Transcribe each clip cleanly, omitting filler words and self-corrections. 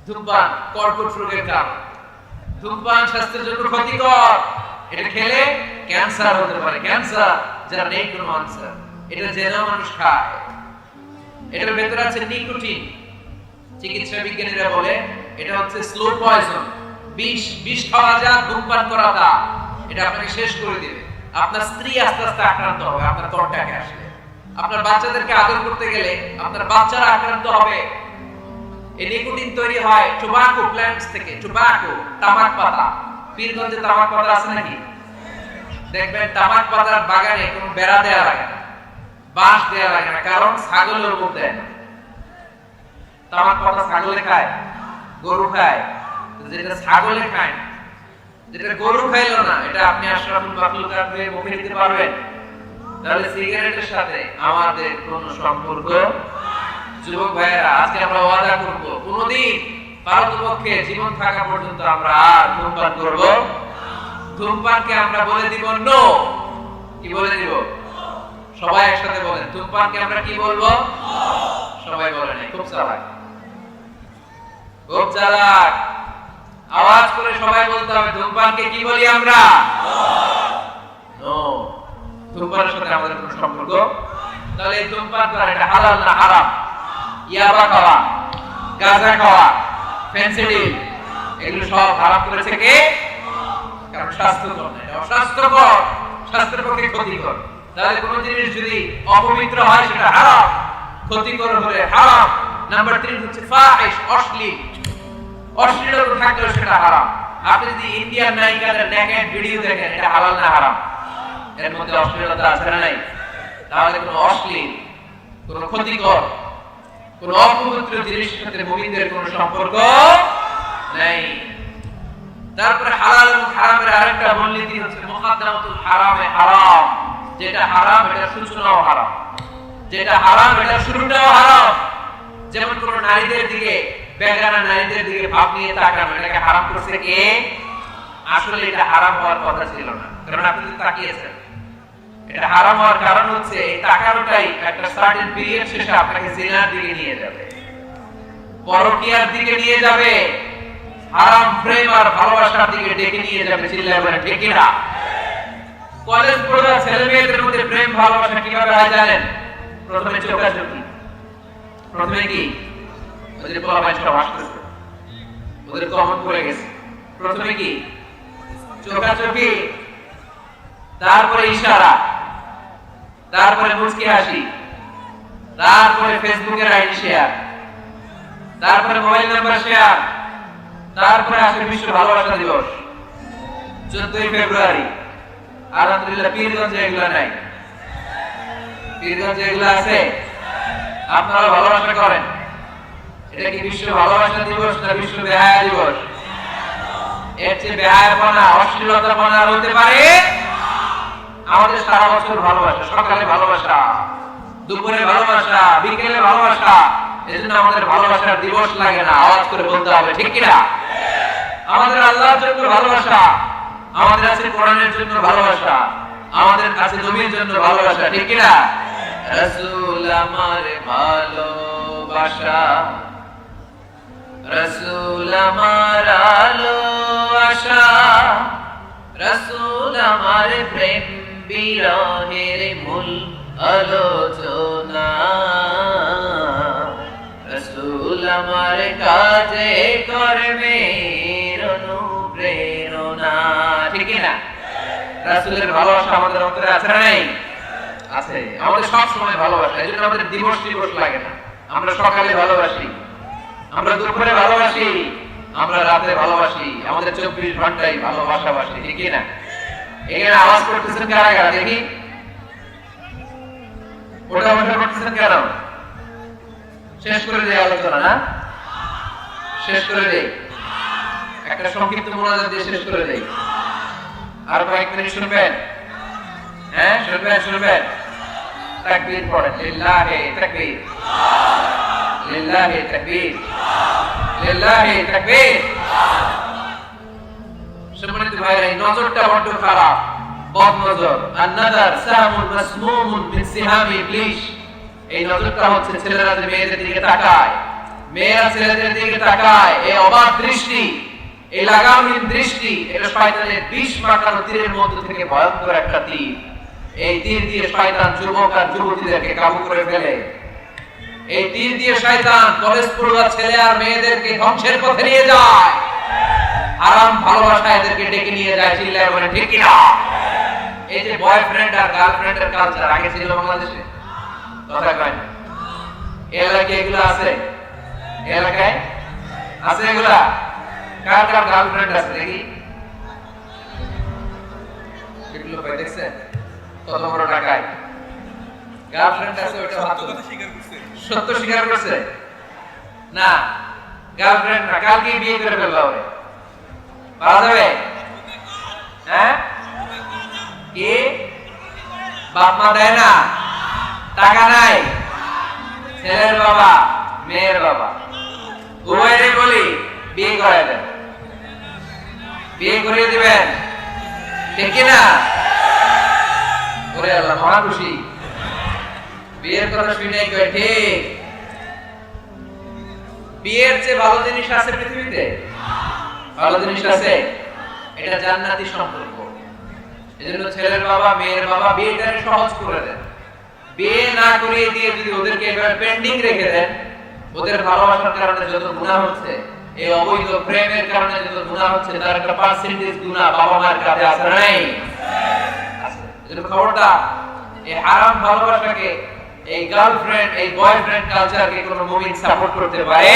ধূমপান কর্কট রোগের কারণ। ধূমপান স্বাস্থ্যের জন্য ক্ষতিকর। এটা খেলে ক্যান্সার হতে পারে, ক্যান্সার যারা নেই কোনো আনসার। এটা জেনেও মানুষ খায়। এটার ভেতরে আছে নিকোটিন। চিকিৎসা বিজ্ঞানীরা বলে এটা হচ্ছে স্লো পয়জন, বিষ খাওয়া যা ধূমপান করাটা এটা আপনাকে শেষ করে দিবে। আপনার স্ত্রী আস্তে আস্তে আক্রান্ত হবে আপনার ত্বকটাকে আসলে। আপনার বাচ্চাদেরকে আদর করতে গেলে আপনার বাচ্চারা আক্রান্ত হবে। এই নিকোটিন তৈরি হয় টোবাকো প্ল্যান্টস থেকে। টোবাকো, তামাক পাতা। পীরগঞ্জে তামাক পাতা আছে নাকি? দেখবেন তামাক পাতার বাগানে কোনো বেড়া দেয়া লাগে না, বাঁশ দেয়া লাগে না, কারণ ছাগলের উপর দেয় না। তামাক পাতা ছাগলে খায়, গরু খায়। যেটা ছাগলে খায় না, যেটা গরু খাইলো না, এটা আপনি আশরাফুল মাখলুকাত হয়ে মুখে দিতে পারবেন? তাহলে সিগারেটের সাথে আমাদের কোনো সম্পর্ক। যুবক ভাইয়েরা, আজকে আমরা ওয়াদা করব কোনদিন পারতপক্ষে জীবন থাকা পর্যন্ত আমরা আর ধূমপান করব। ধূমপানকে আমরা বলে দিব নো। কি বলে দিব? সবাই একসাথে বলেন, ধূমপানকে আমরা কি বলবো? সবাই বলেন। খুব চালাক, খুব চালাক। আওয়াজ করে সবাই বলতে হবে, ধূমপানকে কি বলি আমরা? নো। ধূমপানের সাথে আমাদের কোনো সম্পর্ক। তাহলে এই ধূমপান করা এটা হালাল না হারাম? ইয়াবা খাওয়া, গাঁজা খাওয়া, ফেন্সিডিল, এগুলো সব হারাম করেছে কে? কারণ স্বাস্থ্যকর না, এটা অস্বাস্থ্যকর, স্বাস্থ্যের পক্ষে ক্ষতিকর। তাহলে কোন জিনিস যদি অপবিত্র হয় সেটা হারাম, ক্ষতিকর হলে হারাম। নাম্বার 3 হচ্ছে ফাহিশ, অশ্লীল। অশ্লীলতা থাকলে সেটা হারাম। আপনি যদি ইন্ডিয়ান নায়িকাদের নেকেড ভিডিও দেখেন, এটা হালাল না হারাম? এর মধ্যে অশ্লীলতা আছে না নাই? তাহলে কোন অশ্লীল, কোন ক্ষতিকর, কোন অপবিত্র জিনিসের সাথে মুমিনদের কোনো সম্পর্ক নাই। তারপরে হালাল এবং হারামের আরেকটা মূলনীতি হচ্ছে মুকাদ্দামাতুল হারামে হারাম। যেটা হারাম এটা সূচনাও হারাম, যেটা হারাম এটা শুরুটাও হারাম। যেমন কোন নারীদের দিকে, বেগানা নারীদের দিকে ভাব নিয়ে তাকানো, এটাকে হারাম করছে কে? আসলে এটা হারাম হওয়ার কথা ছিল না, কারণ আপনি যদি তাকিয়েছেন। এটা হারাম হওয়ার কারণ হচ্ছে এই তাকানোটাই একটা সার্টেন পিরিয়ড শেষে আপনাকে জিনার দিকে নিয়ে যাবে, পরকীয়ার দিকে নিয়ে যাবে, হারাম প্রেম আর ভালোবাসার দিকে ডেকে নিয়ে যাবে। চিল্লায় বলেন ঠিক কি না? কলেজ পড়ুয়া ছেলে মেয়েদের মধ্যে প্রেম ভালোবাসা কিভাবে হয় জানেন? প্রথমে চোখাচোখি। প্রথমে কি? ওদের পোলাপাইন সব আসতেছে, ওদের কমন পড়ে গেছে। প্রথমে কি? চোখাচোখি, তারপরে ইশারা, তারপরে মুচকি হাসি, তারপরে ফেসবুকের আইডি শেয়ার, তারপরে মোবাইল নাম্বার শেয়ার, তারপরে আসে বিশ্ব ভালোবাসা দিবস 14ই ফেব্রুয়ারি। আলহামদুলিল্লাহ পীরগঞ্জে এগুলো নাই। পীরগঞ্জে এগুলো আছে? আপনারা ভালোবাসা করেন। এটা কি বিশ্ব ভালোবাসা দিবস না বিশ্ব বেহায়া দিবস? এর চেয়ে বেহায়াপনা, অশ্লীলতাপনা আর হতে পারে? আমাদের সারা বছর ভালোবাসা, সকালে ভালোবাসা, দুপুরে ভালোবাসা, বিকেলে ভালোবাসা। এজন্য আমাদের ভালোবাসার দিবস লাগে না। আওয়াজ করে বলতে হবে ঠিক কি না? আমাদের আল্লাহর জন্য ভালোবাসা, আমাদের আছে কোরআনের জন্য ভালোবাসা, আমাদের আছে নবীর জন্য ভালোবাসা, ঠিক কি না? রাসূল আমার ভালোবাসা, রাসূল আমার আলো আশা, রাসূল আমার প্রেম বিরহের মূল আলোচনা, রাসূল আমার কাজে কর্মের অনুপ্রেরণা, ঠিক না? রাসূলের ভালোবাসা আমাদের অন্তরে আছে না নাই? আছে। আমাদের সব সময় ভালোবাসা, এজন্য আমাদের দিবস দিবস লাগে না। আমরা সকালে ভালোবাসি, আমরা দুপুরে ভালোবাসি, আমরা রাতে ভালোবাসি, আমাদের 24 ঘন্টাই ভালোবাসাবাসি, ঠিক না? এখানে আওয়াজ করতেছেন কারা কারা দেখি? ওটা ওটা করতেছেন কেন? শেষ করে দেই আলোচনা না? শেষ করে দেই, একটা সংক্ষিপ্ত মোনাজাত দিয়ে শেষ করে দেই। আর কয়েক মিনিট শুনবেন? হ্যাঁ শুনবেন, শুনবেন। তাকবীর পড়েন, লিল্লাহি তাকবীর, লিল্লাহি তাকবীর, লিল্লাহি তাকবীর। সম্মানিত ভাইরা, এই নজরটা বড় খারাপ, বদ নজর। আন-নাযার সামুন মাসমুমুন মিন সিহামি ইবলিস। এই নজরটা হচ্ছে ছেলেরা যে মেয়েদের দিকে তাকায়, মেয়েরা ছেলেদের দিকে তাকায়, এই অবাক দৃষ্টি, এই লাগামহীন দৃষ্টি, এটা শয়তানের বিষ মাখানো তীরের মধ্যে থেকে ভয়ঙ্কর একটা তীর। এই তীর দিয়ে শয়তান যুবক আর যুবতীদেরকে কাবু করে ফেলে। এই তীর দিয়ে শয়তান কলেজ পড়ুয়া ছেলে আর মেয়েদেরকে ধ্বংসের পথে নিয়ে যায়। হারাম ভালোবাসা এদেরকে ডেকে নিয়ে যায়। চিল্লায় বলে ঠিক কিনা? এই যে বয়ফ্রেন্ড আর গার্লফ্রেন্ডের কালচার আগে ছিল বাংলাদেশে, কথা কয় না? এলাকায় এগুলো আছে? এলাকায় আছে এগুলা? কার কার গার্লফ্রেন্ড আছে দেখি? এগুলো পাই দেখছেন? কত বড় টাকায় গার্লফ্রেন্ড আছে, ওটা হাত কথা স্বীকার করছে, সত্য স্বীকার করছে না? গার্লফ্রেন্ড না, কালকে বিয়ে করে ফেলবা ওরে, পাওয়া যাবে? হ্যাঁ, কি বাপ মা দেয় না, টাকা নাই, ছেলের বাবা মেয়ের বাবা উভয়েরই বলি বিয়ে করে দেন, বিয়ে করিয়ে দিবেন, ঠিক কিনা? ওরে আল্লাহ মহা খুশি, বিয়ের কথা শুনে কয় ঠিক। বিয়ের চেয়ে ভালো জিনিস আছে পৃথিবীতে? ভালো জিনিস আছে? এটা জান্নাতি সম্পর্ক। এজন্য ছেলের বাবা মেয়ের বাবা বিয়েটাকে সহজ করে দেন। বিয়ে না করিয়ে দিয়ে যদি ওদেরকে এবার পেন্ডিং রেখে দেন, ওদের ভালোবাসার কারণে যত গুনাহ হচ্ছে, এই অবৈধ প্রেমের কারণে যত গুনাহ হচ্ছে, তার একটা পার্সেন্টেজ গুনাহ বাবা মায়ের কাছে আছে না নাই? আছে। এজন্য খবরদার, এই হারাম ভালোবাসাকে, এই গার্লফ্রেন্ড এই বয়ফ্রেন্ড কালচারকে কোনো মুমিন সাপোর্ট করতে পারে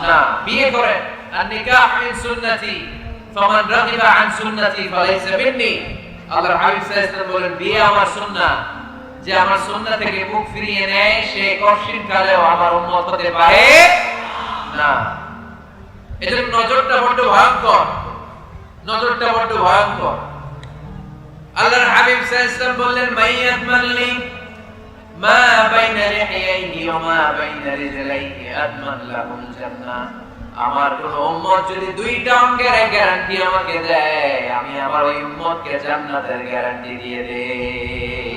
না। বিয়ে করেন, আর নিকাহ মিন সুন্নতি ফামান রাগিবা আন সুন্নতি ফালাইসা মিন্নি। আল্লাহর হাবিব সাল্লাল্লাহু আলাইহি ওয়াসাল্লাম বলেন, বিয়ে আমার সুন্নাহ, যে আমার সুন্নাহ থেকে মুখ ফিরিয়ে নেয় সে কঠিন কালেও আমার উম্মত হতে পারে না। এজন্য নজরটা বড় ভয়ঙ্কর, নজরটা বড় ভয়ঙ্কর। আল্লাহর হাবিব সাল্লাল্লাহু আলাইহি ওয়াসাল্লাম বললেন, মাইয়াত মানলি মা বাইনা লিহিয়াইহি ওয়া মা বাইনা রিজলাইহি আদমান লাহুল জান্নাহ। আমার কোন উম্মত যদি দুইটা অঙ্গের গ্যারান্টি আমাকে দেয়, আমি আমার ওই উম্মতকে জান্নাতের গ্যারান্টি দিয়ে দেই।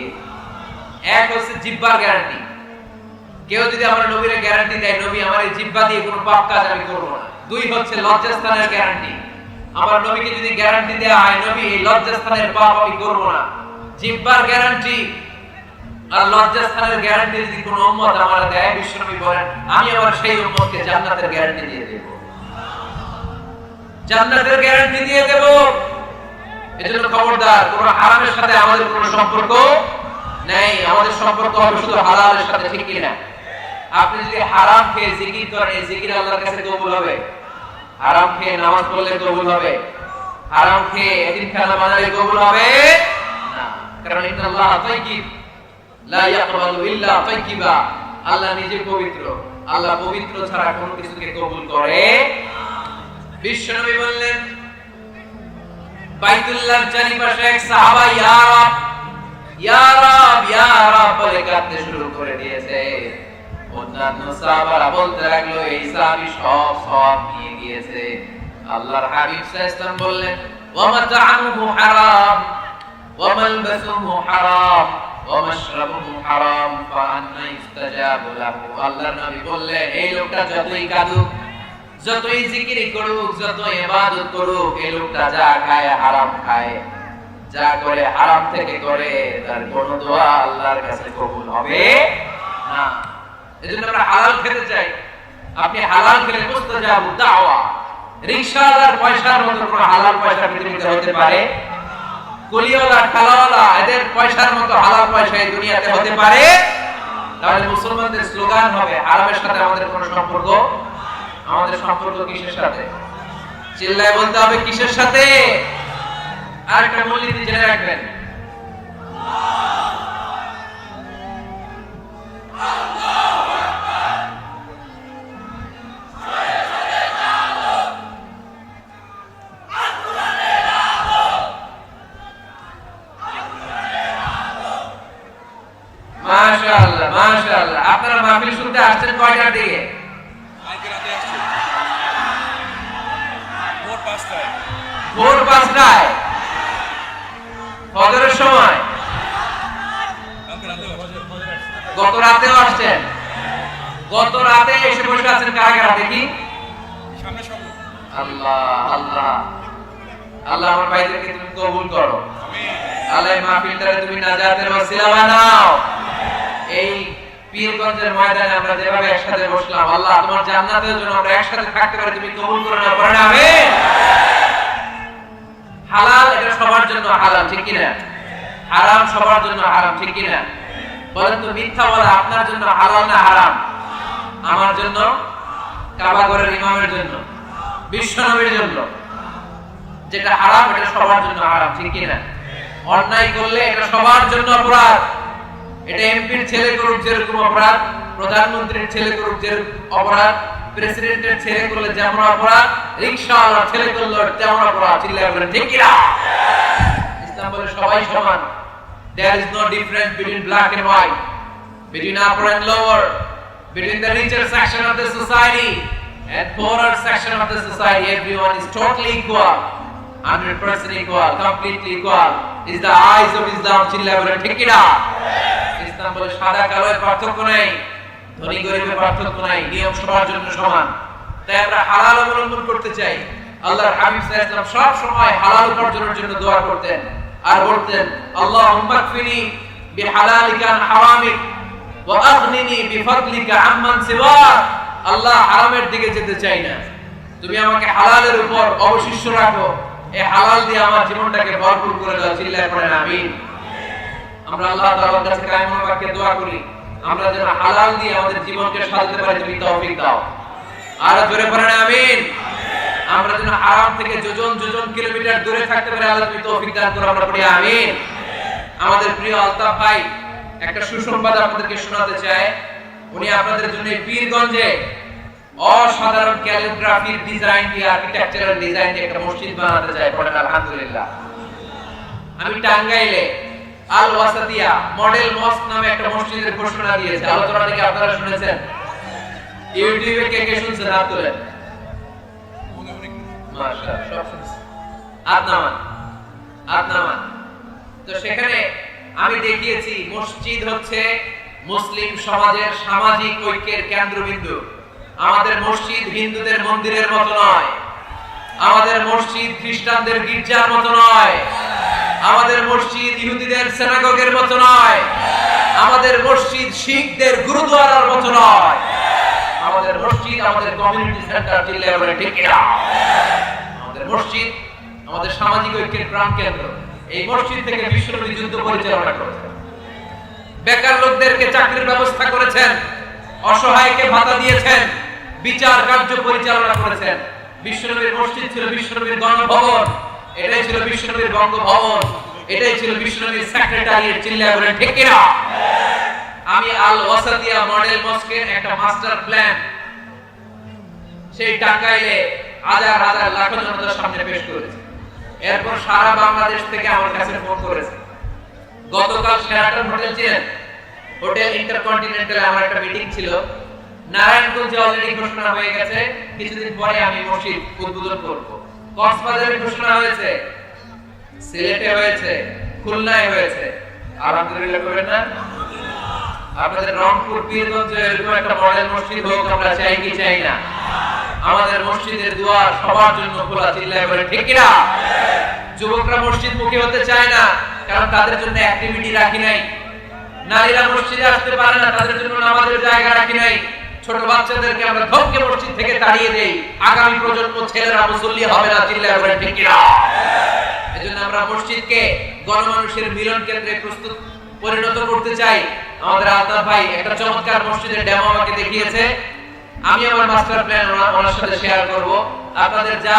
এক হচ্ছে জিহ্বার গ্যারান্টি। কেউ যদি আমার নবীর গ্যারান্টি দেয়, নবী আমার এই জিহ্বা দিয়ে কোনো পাপ কাজ আমি করব না। দুই হচ্ছে লজ্জাস্থানের গ্যারান্টি। আমার নবীকে যদি গ্যারান্টি দেয়া হয়, নবী এই লজ্জাস্থানের পাপ আমি করব না। জিহ্বার গ্যারান্টি আর লজ্জাস্থানের গ্যারান্টি যদি কোন উম্মত আমার দেয়, বিশ্বনবী বলেন, আমি আমার সেই উম্মতকে জান্নাতের গ্যারান্টি দিয়ে দেব, জান্নাতের গ্যারান্টি দিয়ে দেব। এজন্য খবরদার, কোন হারামের সাথে আমাদের কোনো সম্পর্ক নেই। আমাদের সম্পর্ক হবে শুধু হালালের সাথে, ঠিক কি না? আপনি যদি হারাম খেয়ে জিকির করেন, এই জিকির আল্লাহর কাছে কবুল হবে? হারাম খেয়ে নামাজ পড়লে কবুল হবে? হারাম খেয়ে এতিমখানা বানালে কবুল হবে না। কারণ ইন্নাল্লাহ তাইয়্যিব লা ইয়াকবালু ইল্লা তাইয়্যিবা। আল্লাহ নিজে পবিত্র, আল্লাহ পবিত্র ছাড়া কোনো কিছুকে কবুল করে। বিশ্বনবী বললেন, বাইতুল্লাহর চারিপাশে এক সাহাবা ইয়া রাব ইয়া রাব ইয়া রাব বলে কাঁদতে শুরু করে দিয়েছে। অন্যান্য সাহাবারা বলতে লাগলো, এই সাহাবী সব সওয়াব নিয়ে গিয়েছে। আল্লাহর হাবিব সাল্লাল্লাহু আলাইহি ওয়াসাল্লাম বললেন, ওয়া মাতা'আমুহু হারাম ওয়া মালবাসুহু হারাম ওয়া মাশরাবুহু হারাম ফাআন্না ইস্তাজাবু লাহু। আল্লাহর নবী বললেন, এই লোকটা যতই কাঁদুক, যতই জিকির করুক, যত ইবাদত করুক, এই লোকটা যা খায় হারাম খায়, যা করে হারাম থেকে করে, তার কোনো দোয়া আল্লাহর কাছে কবুল হবে না। এজন্য আমরা হালাল খেতে চাই। আপনি হালাল খেলে মুস্তাজাবু দাওয়া। রিকশাওয়ালার পয়সার মতো কোনো হালাল পয়সা পৃথিবীতে হতে পারে? কুলিওয়ালা ঠালাওয়ালা এদের পয়সার মতো হালাল পয়সা এই দুনিয়াতে হতে পারে? তাহলে মুসলমানদের স্লোগান হবে, হারামের সাথে আমাদের কোনো সম্পর্ক। আমাদের সম্পর্ক কিসের সাথে? চিল্লায় বলতে হবে, কিসের সাথে? আরেকটা মূলনীতি জেনে রাখবেন, মাশাআল্লাহ মাশাআল্লাহ। আপনারা মাহফিল শুনতে আসছেন কয়টার দিকে? ভোর 5টায় ফজরের সময়। গত রাতেও আসছেন, গত রাতে এসে বসে আছেন কারা কারা দেখি আল্লাহ আল্লাহ আল্লাহ আমার ভাইদেরকে তুমি কবুল করো আল্লাহ মাহফিলটারে তুমি নাজাতের ওসিলা বানাও এই পীরগঞ্জের ময়দানে আমরা যেভাবে একসাথে বসলাম আল্লাহ তোমার জান্নাতের জন্য আমরা একসাথে থাকতে পারি তুমি কবুল করে নাও পড়েন আমিন হালাল এটা সবার জন্য হালাল ঠিক কি না হারাম সবার জন্য হারাম ঠিক কি না বলেন তো মিথ্যা বলা আপনার জন্য হালাল না হারাম আমার জন্য কাবা ঘরের ইমামের জন্য বিশ্বনবীর জন্য যেটা হারাম এটা সবার জন্য হারাম ঠিক কি না অন্যায় করলে এটা সবার জন্য অপরাধ এটা এমপির ছেলে করুক যেরকম অপরাধ প্রধানমন্ত্রীর ছেলে করুক যেরকম অপরাধ প্রেসিডেন্টের ছেলে করলে যেমন অপরাধ রিকশাওয়ালার ছেলে করলে তেমন অপরাধ চিল্লায় বলেন ঠিক কি না ইসলাম বলে সবাই সমান there is no difference between black and white between upper and lower between the richer section of the society and poorer section of the society everyone is totally equal 100% equal completely equal is the eyes of Islam চিল্লায় বলেন ঠিক কি না ইসলাম বলে সাদা কালোর পার্থক্য নাই ধনী গরিবের পার্থক্য নাই নিয়ম সবার জন্য সমান তাই আমরা হালাল অবলম্বন করতে চাই আল্লাহর হাবিব সাল্লাল্লাহু আলাইহি ওয়াসাল্লাম সব সময় হালাল উপার্জনের জন্য দোয়া করতেন আর বলতেন আল্লাহুম্মা কফিনি বিহালালিকা আন হারামিক ওয়া আগনিনি বিফadলিকা আম্মান সিওয়াক আল্লাহ হারামের দিকে যেতে চাই না তুমি আমাকে হালালের উপর অবশিষ্ট রাখো এই হালাল দিয়ে আমার জীবনটাকে ভরপুর করে দাও চিল্লায় পড়েন আমিন আমরা আল্লাহ তাআলার কাছে কায়েম বাক্যে দোয়া করি আমরা যেন হালাল দিয়ে আমাদের জীবনকে সাজাতে পারি তুমি তৌফিক দাও আর জোরে পড়েন আমিন আমরা যেন হারাম থেকে যোজন যোজন কিলোমিটার দূরে থাকতে পারি আল্লাহ তুমি তৌফিক দান করো আমরা পড়ি আমিন আমাদের প্রিয় আলতাফ ভাই একটা সুসংবাদ আপনাদেরকে শোনাতে চাই উনি আপনাদের জন্য পীরগঞ্জে অসাধারণ ক্যালিগ্রাফির ডিজাইন দিয়ে আর্কিটেকচারাল ডিজাইন দিয়ে একটা মসজিদ বানাতে চাই পড়েন আলহামদুলিল্লাহ আমি টাঙ্গাইলে আল ওয়াসাতিয়া মডেল মসজিদ নামে একটা মসজিদের ঘোষণা দিয়েছে আলোচনা থেকে আপনারা শুনেছেন ইউটিউবে কে কে শুনছেন হাত তোলেন মাশাআল্লাহ সব শুনছেন আদনামান তো সেখানে আমি দেখিয়েছি মসজিদ হচ্ছে মুসলিম সমাজের সামাজিক ঐক্যের কেন্দ্রবিন্দু আমাদের মসজিদ হিন্দুদের মন্দিরের মতো নয় আমাদের মসজিদ খ্রিস্টানদের গির্জার মতো নয় আমাদের মসজিদ ইহুদিদের সিনাগগের মতো নয় আমাদের মসজিদ শিখদের গুরুদ্বারার মতো নয় আমাদের মসজিদ আমাদের কমিউনিটি সেন্টার চিল্লায় বলে ঠিক না আমাদের মসজিদ আমাদের সামাজিক ঐক্যের প্রাণকেন্দ্র এই মসজিদ থেকে বিশ্বনবী যুদ্ধ পরিচালনা করেছেন বেকার লোকদেরকে চাকরির ব্যবস্থা করেছেন অসহায়কে ভাতা দিয়েছেন বিচার কার্য পরিচালনা করেছেন বিশ্বনবীর মসজিদ ছিল বিশ্বনবীর গণভবন এটাই ছিল বিশ্বনবীর বঙ্গভবন এটাই ছিল বিশ্বনবীর সেক্রেটারিয়েট চিল্লায় বলেন ঠিক কি না আমি আল ওয়াসাতিয়া মডেল মসজিদের একটা মাস্টার প্ল্যান সেই টাঙ্গাইলে হাজার হাজার লাখ জনতার সামনে পেশ করেছে এরপর সারা বাংলাদেশ থেকে আমার কাছে ফোন করেছে গতকাল শেরাটন হোটেল ছিলেন হোটেল ইন্টারকন্টিনেন্টালে আমার একটা মিটিং ছিল নারায়ণগঞ্জে অলরেডি ঘোষণা হয়ে গেছে কিছুদিন পরে আমি মসজিদ উদ্বোধন করব কক্সবাজারে ঘোষণা হয়েছে সিলেটে হয়েছে খুলনায় হয়েছে আলহামদুলিল্লাহ করেন না আপনাদের রংপুর পীরগঞ্জে এরকম একটা মডেল মসজিদ হোক আমরা চাই কি চাই না আমাদের মসজিদের দুয়ার সবার জন্য খোলা চিল্লায় বলে ঠিক কি না যুবকরা মসজিদ মুখী হতে চায় না কারণ তাদের জন্য অ্যাক্টিভিটি রাখি নাই নারীরা মসজিদে আসতে পারে না তাদের জন্য নামাজের জায়গা রাখি নাই ছোট বাচ্চাদেরকে আমরা ধমকে মসজিদ থেকে তাড়িয়ে দেই আগামী প্রজন্ম ছেলেরা মুসল্লি হবে না চিল্লায় বলে ঠিক কি না এজন্য আমরা মসজিদকে গণমানুষের মিলন কেন্দ্রে প্রস্তুত পরিণত করতে চাই আমাদের আলতাফ ভাই একটা চমৎকার মসজিদের ডেমো আমাকে দেখিয়েছে আমি আমার মাস্টার প্ল্যান ওনার সাথে শেয়ার করব আপনাদের যা